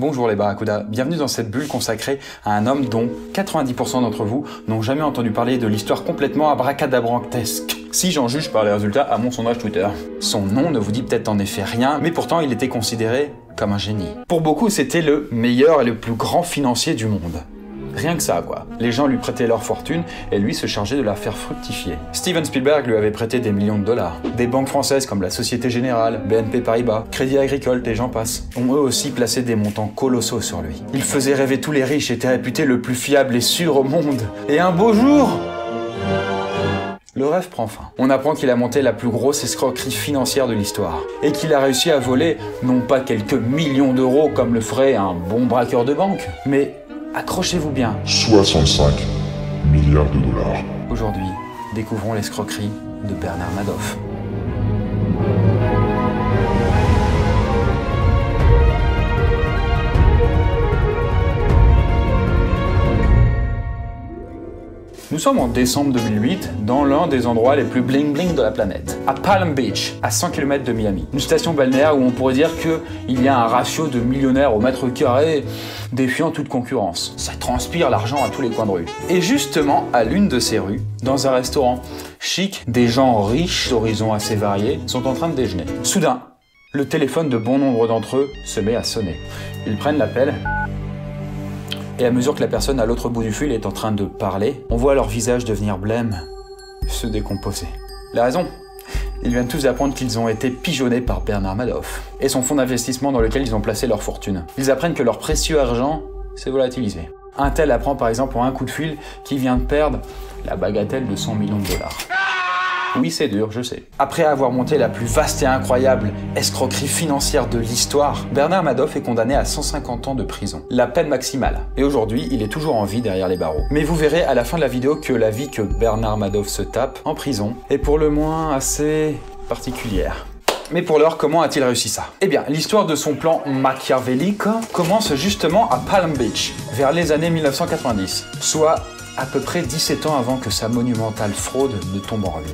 Bonjour les barracudas, bienvenue dans cette bulle consacrée à un homme dont 90% d'entre vous n'ont jamais entendu parler de l'histoire complètement abracadabrantesque. Si j'en juge par les résultats à mon sondage Twitter. Son nom ne vous dit peut-être en effet rien, mais pourtant il était considéré comme un génie. Pour beaucoup, c'était le meilleur et le plus grand financier du monde. Rien que ça, quoi. Les gens lui prêtaient leur fortune et lui se chargeait de la faire fructifier. Steven Spielberg lui avait prêté des millions de dollars. Des banques françaises comme la Société Générale, BNP Paribas, Crédit Agricole, et j'en passe, ont eux aussi placé des montants colossaux sur lui. Il faisait rêver tous les riches et était réputé le plus fiable et sûr au monde. Et un beau jour, le rêve prend fin. On apprend qu'il a monté la plus grosse escroquerie financière de l'histoire. Et qu'il a réussi à voler, non pas quelques millions d'euros comme le ferait un bon braqueur de banque, mais accrochez-vous bien, 65 milliards de dollars. Aujourd'hui, découvrons l'escroquerie de Bernard Madoff. Nous sommes en décembre 2008, dans l'un des endroits les plus bling-bling de la planète, à Palm Beach, à 100 km de Miami. Une station balnéaire où on pourrait dire qu'il y a un ratio de millionnaires au mètre carré défiant toute concurrence. Ça transpire l'argent à tous les coins de rue. Et justement, à l'une de ces rues, dans un restaurant chic, des gens riches d'horizons assez variés sont en train de déjeuner. Soudain, le téléphone de bon nombre d'entre eux se met à sonner. Ils prennent l'appel. Et à mesure que la personne à l'autre bout du fil est en train de parler, on voit leur visage devenir blême, se décomposer. La raison ? Ils viennent tous d'apprendre qu'ils ont été pigeonnés par Bernard Madoff et son fonds d'investissement dans lequel ils ont placé leur fortune. Ils apprennent que leur précieux argent s'est volatilisé. Un tel apprend par exemple en un coup de fil qu'il vient de perdre la bagatelle de 100 millions de dollars. Oui, c'est dur, je sais. Après avoir monté la plus vaste et incroyable escroquerie financière de l'histoire, Bernard Madoff est condamné à 150 ans de prison, la peine maximale. Et aujourd'hui, il est toujours en vie derrière les barreaux. Mais vous verrez à la fin de la vidéo que la vie que Bernard Madoff se tape en prison est pour le moins assez particulière. Mais pour l'heure, comment a-t-il réussi ça? Eh bien, l'histoire de son plan machiavélique commence justement à Palm Beach, vers les années 1990, soit à peu près 17 ans avant que sa monumentale fraude ne tombe en ruine.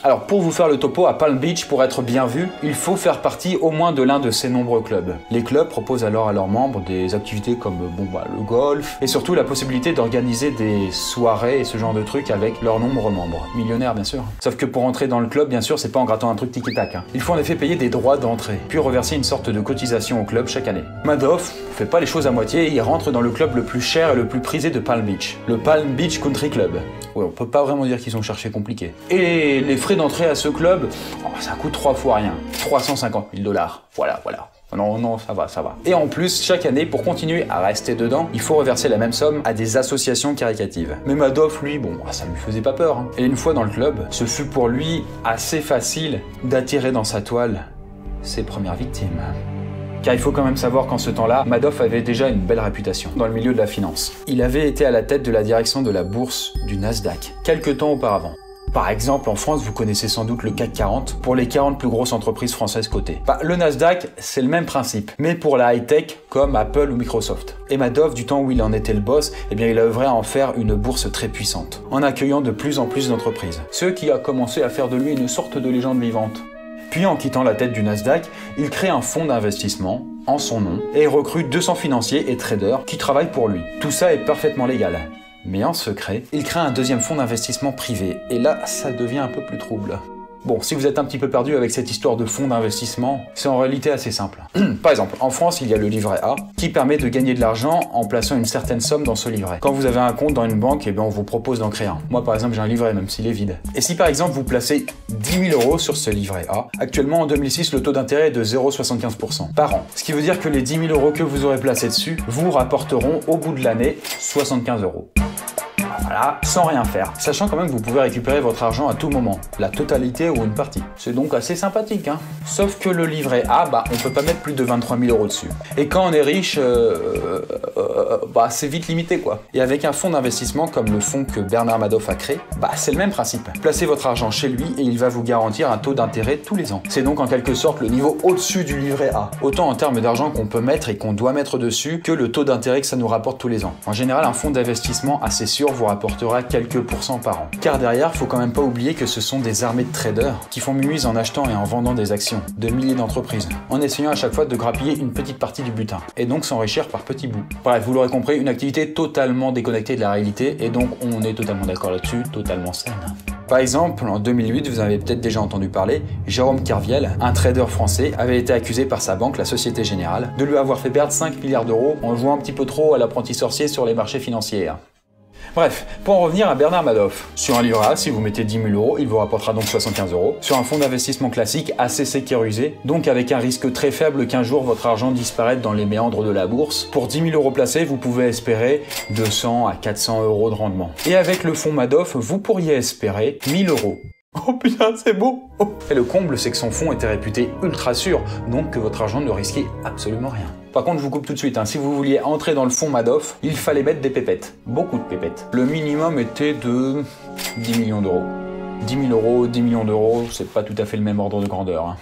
Alors pour vous faire le topo, à Palm Beach, pour être bien vu, il faut faire partie au moins de l'un de ces nombreux clubs. Les clubs proposent alors à leurs membres des activités comme le golf et surtout la possibilité d'organiser des soirées et ce genre de trucs avec leurs nombreux membres. Millionnaires bien sûr. Sauf que pour entrer dans le club, bien sûr, c'est pas en grattant un truc tic-tac. Il faut en effet payer des droits d'entrée, puis reverser une sorte de cotisation au club chaque année. Madoff fait pas les choses à moitié et il rentre dans le club le plus cher et le plus prisé de Palm Beach, le Palm Beach Country Club. Ouais, on peut pas vraiment dire qu'ils ont cherché compliqué. Et les frais d'entrée à ce club, ça coûte 3 fois rien. 350 000 dollars. Voilà. Non, ça va. Et en plus, chaque année, pour continuer à rester dedans, il faut reverser la même somme à des associations caritatives. Mais Madoff, lui, ça lui faisait pas peur. Et une fois dans le club, ce fut pour lui assez facile d'attirer dans sa toile ses premières victimes. Car il faut quand même savoir qu'en ce temps-là, Madoff avait déjà une belle réputation dans le milieu de la finance. Il avait été à la tête de la direction de la bourse du Nasdaq, quelques temps auparavant. Par exemple, en France, vous connaissez sans doute le CAC 40 pour les 40 plus grosses entreprises françaises cotées. Le Nasdaq, c'est le même principe, mais pour la high-tech comme Apple ou Microsoft. Et Madoff, du temps où il en était le boss, il a œuvré à en faire une bourse très puissante, en accueillant de plus en plus d'entreprises. Ce qui a commencé à faire de lui une sorte de légende vivante. Puis en quittant la tête du Nasdaq, il crée un fonds d'investissement en son nom et recrute 200 financiers et traders qui travaillent pour lui. Tout ça est parfaitement légal. Mais en secret, il crée un deuxième fonds d'investissement privé. Et là, ça devient un peu plus trouble. Bon, si vous êtes un petit peu perdu avec cette histoire de fonds d'investissement, c'est en réalité assez simple. Par exemple, en France, il y a le livret A, qui permet de gagner de l'argent en plaçant une certaine somme dans ce livret. Quand vous avez un compte dans une banque, on vous propose d'en créer un. Moi, par exemple, j'ai un livret, même s'il est vide. Et si par exemple, vous placez 10 000 € sur ce livret A, actuellement en 2006, le taux d'intérêt est de 0,75% par an. Ce qui veut dire que les 10 000 € que vous aurez placés dessus vous rapporteront au bout de l'année 75 €. Voilà, sans rien faire. Sachant quand même que vous pouvez récupérer votre argent à tout moment, la totalité ou une partie. C'est donc assez sympathique, hein. Sauf que le livret A, on peut pas mettre plus de 23 000 € dessus. Et quand on est riche, c'est vite limité quoi. Et avec un fonds d'investissement comme le fonds que Bernard Madoff a créé, c'est le même principe. Placez votre argent chez lui et il va vous garantir un taux d'intérêt tous les ans. C'est donc en quelque sorte le niveau au-dessus du livret A. Autant en termes d'argent qu'on peut mettre et qu'on doit mettre dessus que le taux d'intérêt que ça nous rapporte tous les ans. En général, un fonds d'investissement assez sûr vous rapportera quelques pourcents par an. Car derrière, faut quand même pas oublier que ce sont des armées de traders qui font mumuise en achetant et en vendant des actions de milliers d'entreprises, en essayant à chaque fois de grappiller une petite partie du butin, et donc s'enrichir par petits bouts. Bref, vous l'aurez compris, une activité totalement déconnectée de la réalité, et donc on est totalement d'accord là-dessus, totalement saine. Par exemple, en 2008, vous en avez peut-être déjà entendu parler, Jérôme Kerviel, un trader français, avait été accusé par sa banque, la Société Générale, de lui avoir fait perdre 5 milliards d'euros en jouant un petit peu trop à l'apprenti sorcier sur les marchés financiers. Bref, pour en revenir à Bernard Madoff, sur un livret A, si vous mettez 10 000 euros, il vous rapportera donc 75 euros. Sur un fonds d'investissement classique assez sécurisé, donc avec un risque très faible qu'un jour votre argent disparaisse dans les méandres de la bourse, pour 10 000 euros placés, vous pouvez espérer 200 à 400 euros de rendement. Et avec le fonds Madoff, vous pourriez espérer 1000 euros. Oh putain, c'est beau! Oh. Et le comble, c'est que son fonds était réputé ultra sûr, donc que votre argent ne risquait absolument rien. Par contre, je vous coupe tout de suite, si vous vouliez entrer dans le fonds Madoff, il fallait mettre des pépettes. Beaucoup de pépettes. Le minimum était de 10 millions d'euros. 10 000 euros, 10 millions d'euros, c'est pas tout à fait le même ordre de grandeur.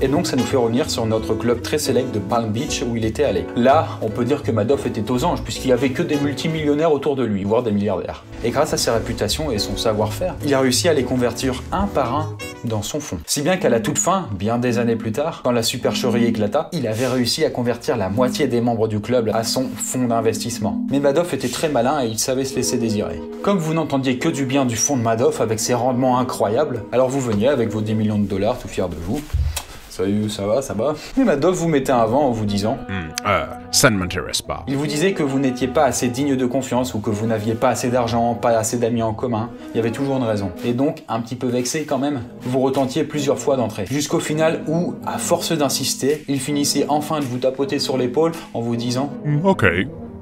Et donc ça nous fait revenir sur notre club très sélect de Palm Beach où il était allé. Là, on peut dire que Madoff était aux anges puisqu'il n'y avait que des multimillionnaires autour de lui, voire des milliardaires. Et grâce à sa réputation et son savoir-faire, il a réussi à les convertir un par un dans son fonds. Si bien qu'à la toute fin, bien des années plus tard, quand la supercherie éclata, il avait réussi à convertir la moitié des membres du club à son fonds d'investissement. Mais Madoff était très malin et il savait se laisser désirer. Comme vous n'entendiez que du bien du fonds de Madoff avec ses rendements incroyables, alors vous veniez avec vos 10 millions de dollars tout fiers de vous. Salut, ça va, ça va. Mais Madoff vous mettait un vent en vous disant ça ne m'intéresse pas. Il vous disait que vous n'étiez pas assez digne de confiance ou que vous n'aviez pas assez d'argent, pas assez d'amis en commun. Il y avait toujours une raison. Et donc, un petit peu vexé quand même, vous retentiez plusieurs fois d'entrer. Jusqu'au final où, à force d'insister, il finissait enfin de vous tapoter sur l'épaule en vous disant Ok,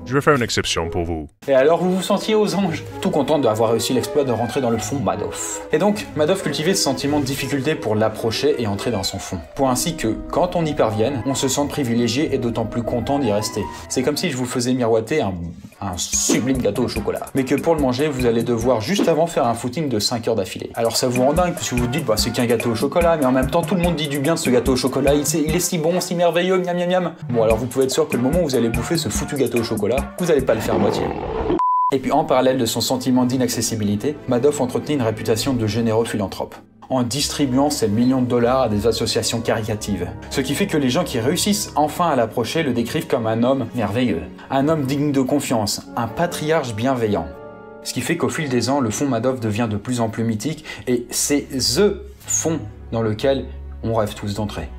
je vais faire une exception pour vous. Et alors vous vous sentiez aux anges, tout content d'avoir réussi l'exploit de rentrer dans le fonds Madoff. Et donc, Madoff cultivait ce sentiment de difficulté pour l'approcher et entrer dans son fonds. Pour ainsi que, quand on y parvienne, on se sente privilégié et d'autant plus content d'y rester. C'est comme si je vous faisais miroiter un sublime gâteau au chocolat. Mais que pour le manger, vous allez devoir juste avant faire un footing de 5 heures d'affilée. Alors ça vous rend dingue, parce que vous vous dites, c'est qu'un gâteau au chocolat, mais en même temps, tout le monde dit du bien de ce gâteau au chocolat, il est si bon, si merveilleux, miam miam miam. Bon, alors vous pouvez être sûr que le moment où vous allez bouffer ce foutu gâteau au chocolat, vous n'allez pas le faire à moitié. Et puis en parallèle de son sentiment d'inaccessibilité, Madoff entretenait une réputation de généreux philanthrope, en distribuant ses millions de dollars à des associations caritatives. Ce qui fait que les gens qui réussissent enfin à l'approcher le décrivent comme un homme merveilleux, un homme digne de confiance, un patriarche bienveillant. Ce qui fait qu'au fil des ans, le fonds Madoff devient de plus en plus mythique et c'est THE fonds dans lequel on rêve tous d'entrer.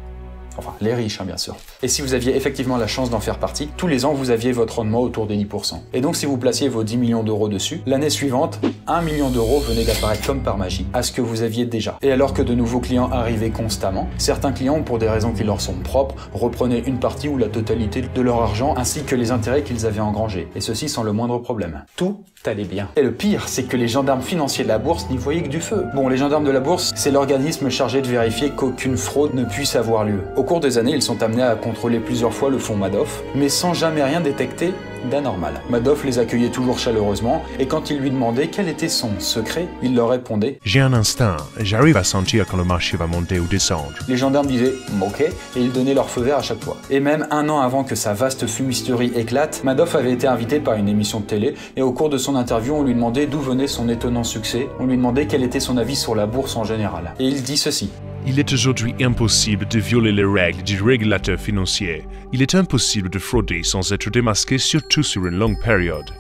Enfin, les riches, bien sûr. Et si vous aviez effectivement la chance d'en faire partie, tous les ans, vous aviez votre rendement autour des 10%. Et donc, si vous placiez vos 10 millions d'euros dessus, l'année suivante, 1 million d'euros venait d'apparaître comme par magie, à ce que vous aviez déjà. Et alors que de nouveaux clients arrivaient constamment, certains clients, pour des raisons qui leur sont propres, reprenaient une partie ou la totalité de leur argent, ainsi que les intérêts qu'ils avaient engrangés. Et ceci sans le moindre problème. Tout allait bien. Et le pire, c'est que les gendarmes financiers de la bourse n'y voyaient que du feu. Bon, les gendarmes de la bourse, c'est l'organisme chargé de vérifier qu'aucune fraude ne puisse avoir lieu. Au cours des années, ils sont amenés à contrôler plusieurs fois le fonds Madoff, mais sans jamais rien détecter d'anormal. Madoff les accueillait toujours chaleureusement, et quand ils lui demandaient quel était son secret, il leur répondait « J'ai un instinct, j'arrive à sentir quand le marché va monter ou descendre. » Les gendarmes disaient « ok » et ils donnaient leur feu vert à chaque fois. Et même un an avant que sa vaste fumisterie éclate, Madoff avait été invité par une émission de télé, et au cours de son interview, on lui demandait d'où venait son étonnant succès, on lui demandait quel était son avis sur la bourse en général. Et il dit ceci. Il est aujourd'hui impossible de violer les règles du régulateur financier. Il est impossible de frauder sans être démasqué, surtout sur une longue période.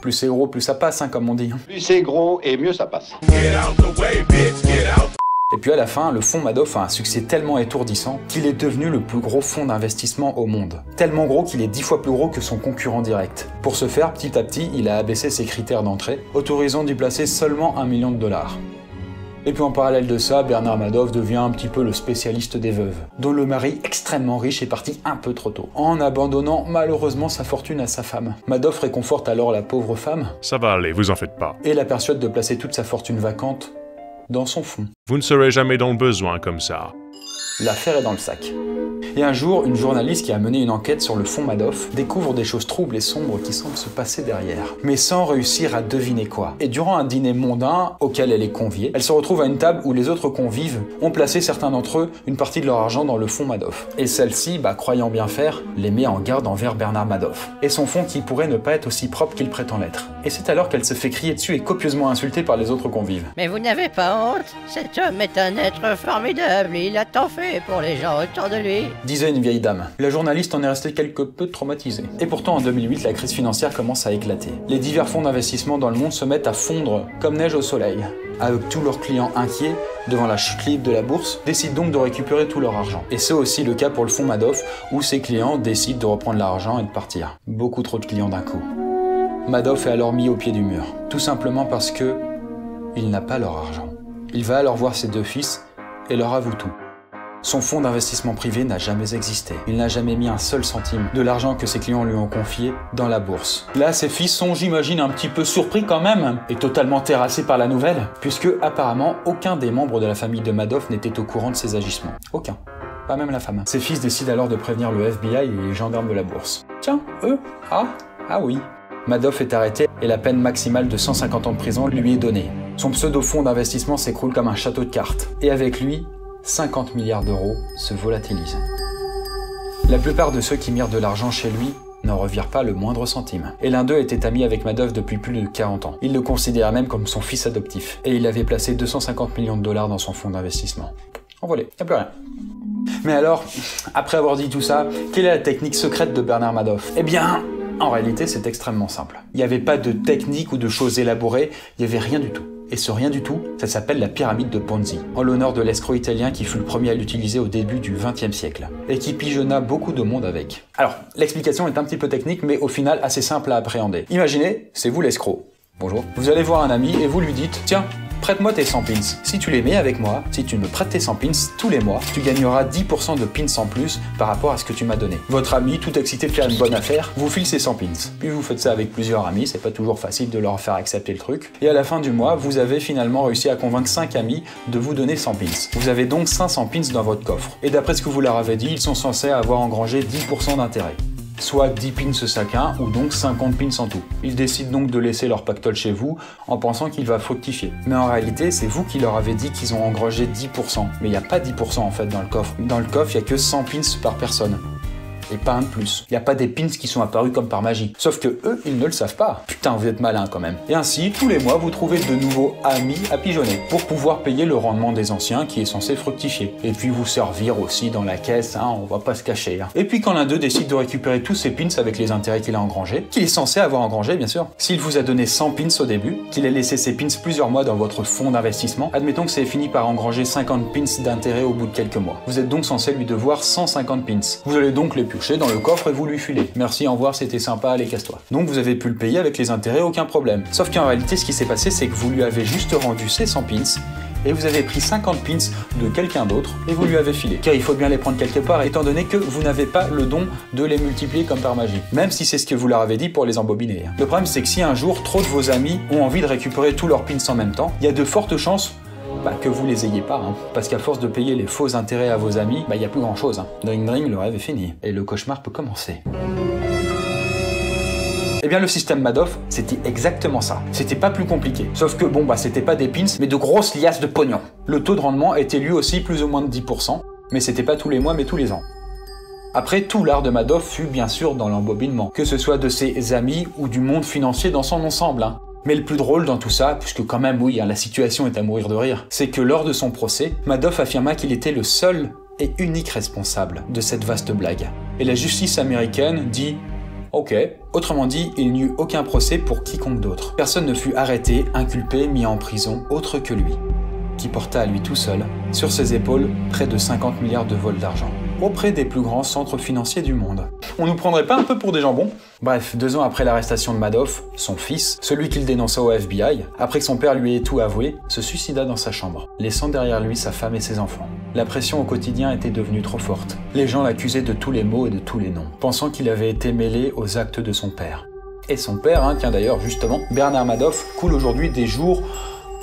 Plus c'est gros, plus ça passe, comme on dit. Plus c'est gros et mieux ça passe. Et puis à la fin, le fonds Madoff a un succès tellement étourdissant qu'il est devenu le plus gros fonds d'investissement au monde. Tellement gros qu'il est 10 fois plus gros que son concurrent direct. Pour ce faire, petit à petit, il a abaissé ses critères d'entrée, autorisant d'y placer seulement 1 million de dollars. Et puis en parallèle de ça, Bernard Madoff devient un petit peu le spécialiste des veuves, dont le mari extrêmement riche est parti un peu trop tôt, en abandonnant malheureusement sa fortune à sa femme. Madoff réconforte alors la pauvre femme. Ça va aller, vous en faites pas. Et la persuade de placer toute sa fortune vacante dans son fonds. Vous ne serez jamais dans le besoin comme ça. L'affaire est dans le sac. Et un jour, une journaliste qui a mené une enquête sur le fonds Madoff découvre des choses troubles et sombres qui semblent se passer derrière, mais sans réussir à deviner quoi. Et durant un dîner mondain auquel elle est conviée, elle se retrouve à une table où les autres convives ont placé certains d'entre eux une partie de leur argent dans le fonds Madoff. Et celle-ci, croyant bien faire, les met en garde envers Bernard Madoff et son fonds qui pourrait ne pas être aussi propre qu'il prétend l'être. Et c'est alors qu'elle se fait crier dessus et copieusement insultée par les autres convives. Mais vous n'avez pas honte? Cet homme est un être formidable, il a tant fait pour les gens autour de lui. Disait une vieille dame. La journaliste en est restée quelque peu traumatisée. Et pourtant en 2008, la crise financière commence à éclater. Les divers fonds d'investissement dans le monde se mettent à fondre comme neige au soleil. Avec tous leurs clients inquiets, devant la chute libre de la bourse, décident donc de récupérer tout leur argent. Et c'est aussi le cas pour le fonds Madoff, où ses clients décident de reprendre l'argent et de partir. Beaucoup trop de clients d'un coup. Madoff est alors mis au pied du mur, tout simplement parce que il n'a pas leur argent. Il va alors voir ses deux fils et leur avoue tout. Son fonds d'investissement privé n'a jamais existé. Il n'a jamais mis un seul centime de l'argent que ses clients lui ont confié dans la bourse. Là, ses fils sont, j'imagine, un petit peu surpris quand même, et totalement terrassés par la nouvelle, puisque apparemment aucun des membres de la famille de Madoff n'était au courant de ses agissements. Aucun. Pas même la femme. Ses fils décident alors de prévenir le FBI et les gendarmes de la bourse. Tiens, eux? Ah oui. Madoff est arrêté et la peine maximale de 150 ans de prison lui est donnée. Son pseudo-fonds d'investissement s'écroule comme un château de cartes. Et avec lui, 50 milliards d'euros se volatilisent. La plupart de ceux qui mirent de l'argent chez lui n'en revirent pas le moindre centime. Et l'un d'eux était ami avec Madoff depuis plus de 40 ans. Il le considérait même comme son fils adoptif. Et il avait placé 250 millions de dollars dans son fonds d'investissement. Envolé, y'a plus rien. Mais alors, après avoir dit tout ça, quelle est la technique secrète de Bernard Madoff? Eh bien, en réalité, c'est extrêmement simple. Il n'y avait pas de technique ou de choses élaborées, il n'y avait rien du tout. Et ce rien du tout, ça s'appelle la pyramide de Ponzi, en l'honneur de l'escroc italien qui fut le premier à l'utiliser au début du XXe siècle, et qui pigeonna beaucoup de monde avec. Alors, l'explication est un petit peu technique, mais au final assez simple à appréhender. Imaginez, c'est vous l'escroc. Bonjour. Vous allez voir un ami et vous lui dites, tiens, prête-moi tes 100 pins. Si tu les mets avec moi, si tu me prêtes tes 100 pins tous les mois, tu gagneras 10% de pins en plus par rapport à ce que tu m'as donné. Votre ami, tout excité de faire une bonne affaire, vous file ses 100 pins. Puis vous faites ça avec plusieurs amis, c'est pas toujours facile de leur faire accepter le truc. Et à la fin du mois, vous avez finalement réussi à convaincre 5 amis de vous donner 100 pins. Vous avez donc 500 pins dans votre coffre. Et d'après ce que vous leur avez dit, ils sont censés avoir engrangé 10% d'intérêt. Soit 10 pins chacun, ou donc 50 pins en tout. Ils décident donc de laisser leur pactole chez vous, en pensant qu'il va fructifier. Mais en réalité, c'est vous qui leur avez dit qu'ils ont engrangé 10%. Mais il n'y a pas 10% en fait dans le coffre. Dans le coffre, il n'y a que 100 pins par personne. Et pas un de plus. Il n'y a pas des pins qui sont apparus comme par magie. Sauf que eux, ils ne le savent pas. Putain, vous êtes malins quand même. Et ainsi, tous les mois, vous trouvez de nouveaux amis à pigeonner pour pouvoir payer le rendement des anciens qui est censé fructifier. Et puis vous servir aussi dans la caisse, hein, on va pas se cacher. Hein. Et puis quand l'un d'eux décide de récupérer tous ses pins avec les intérêts qu'il a engrangés, qu'il est censé avoir engrangés bien sûr, s'il vous a donné 100 pins au début, qu'il a laissé ses pins plusieurs mois dans votre fonds d'investissement, admettons que c'est fini par engranger 50 pins d'intérêt au bout de quelques mois. Vous êtes donc censé lui devoir 150 pins. Vous allez donc les piocher dans le coffre et vous lui filez. Merci, au revoir, c'était sympa, allez, casse-toi. Donc vous avez pu le payer avec les intérêts, aucun problème. Sauf qu'en réalité, ce qui s'est passé, c'est que vous lui avez juste rendu ses 100 pins et vous avez pris 50 pins de quelqu'un d'autre et vous lui avez filé. Car il faut bien les prendre quelque part, étant donné que vous n'avez pas le don de les multiplier comme par magie. Même si c'est ce que vous leur avez dit pour les embobiner. Le problème, c'est que si un jour, trop de vos amis ont envie de récupérer tous leurs pins en même temps, il y a de fortes chances que vous les ayez pas, hein. Parce qu'à force de payer les faux intérêts à vos amis, il n'y a plus grand chose. Hein. Dring dring, le rêve est fini. Et le cauchemar peut commencer. Eh bien le système Madoff, c'était exactement ça. C'était pas plus compliqué. Sauf que c'était pas des pins, mais de grosses liasses de pognon. Le taux de rendement était lui aussi plus ou moins de 10%, mais c'était pas tous les mois, mais tous les ans. Après, tout l'art de Madoff fut bien sûr dans l'embobinement, que ce soit de ses amis ou du monde financier dans son ensemble. Hein. Mais le plus drôle dans tout ça, puisque quand même oui, la situation est à mourir de rire, c'est que lors de son procès, Madoff affirma qu'il était le seul et unique responsable de cette vaste blague. Et la justice américaine dit « Ok ». Autrement dit, il n'y eut aucun procès pour quiconque d'autre. Personne ne fut arrêté, inculpé, mis en prison, autre que lui, qui porta à lui tout seul, sur ses épaules, près de 50 milliards de vols d'argent, auprès des plus grands centres financiers du monde. On nous prendrait pas un peu pour des jambons? Bref, 2 ans après l'arrestation de Madoff, son fils, celui qu'il dénonça au FBI, après que son père lui ait tout avoué, se suicida dans sa chambre, laissant derrière lui sa femme et ses enfants. La pression au quotidien était devenue trop forte. Les gens l'accusaient de tous les maux et de tous les noms, pensant qu'il avait été mêlé aux actes de son père. Et son père, tiens d'ailleurs justement, Bernard Madoff, coule aujourd'hui des jours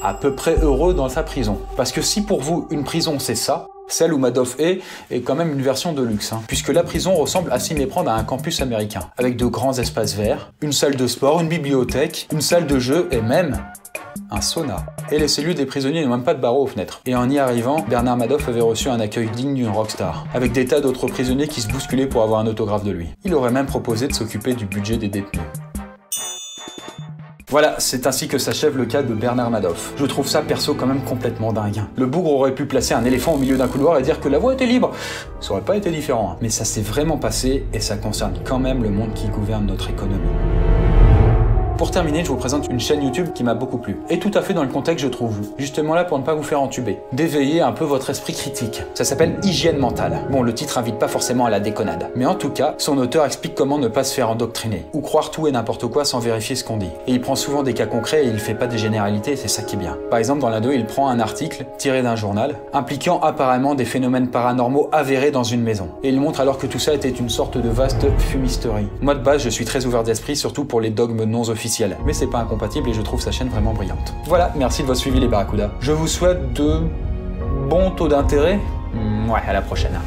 à peu près heureux dans sa prison. Parce que si pour vous, une prison c'est ça, Celle où Madoff est quand même une version de luxe, puisque la prison ressemble à s'y méprendre à un campus américain, avec de grands espaces verts, une salle de sport, une bibliothèque, une salle de jeu et même un sauna. Et les cellules des prisonniers n'ont même pas de barreaux aux fenêtres. Et en y arrivant, Bernard Madoff avait reçu un accueil digne d'une rockstar, avec des tas d'autres prisonniers qui se bousculaient pour avoir un autographe de lui. Il aurait même proposé de s'occuper du budget des détenus. Voilà, c'est ainsi que s'achève le cas de Bernard Madoff. Je trouve ça perso quand même complètement dingue. Le bougre aurait pu placer un éléphant au milieu d'un couloir et dire que la voie était libre. Ça aurait pas été différent, mais ça s'est vraiment passé et ça concerne quand même le monde qui gouverne notre économie. Pour terminer, je vous présente une chaîne YouTube qui m'a beaucoup plu. Et tout à fait dans le contexte, je trouve. Justement là pour ne pas vous faire entuber. D'éveiller un peu votre esprit critique. Ça s'appelle Hygiène mentale. Bon, le titre invite pas forcément à la déconnade. Mais en tout cas, son auteur explique comment ne pas se faire endoctriner. Ou croire tout et n'importe quoi sans vérifier ce qu'on dit. Et il prend souvent des cas concrets et il fait pas des généralités, c'est ça qui est bien. Par exemple, dans l'un d'eux, il prend un article tiré d'un journal, impliquant apparemment des phénomènes paranormaux avérés dans une maison. Et il montre alors que tout ça était une sorte de vaste fumisterie. Moi de base, je suis très ouvert d'esprit, surtout pour les dogmes non officiels. Mais c'est pas incompatible et je trouve sa chaîne vraiment brillante. Voilà, merci de votre suivi les Barracudas. Je vous souhaite de bons taux d'intérêt. Ouais, à la prochaine.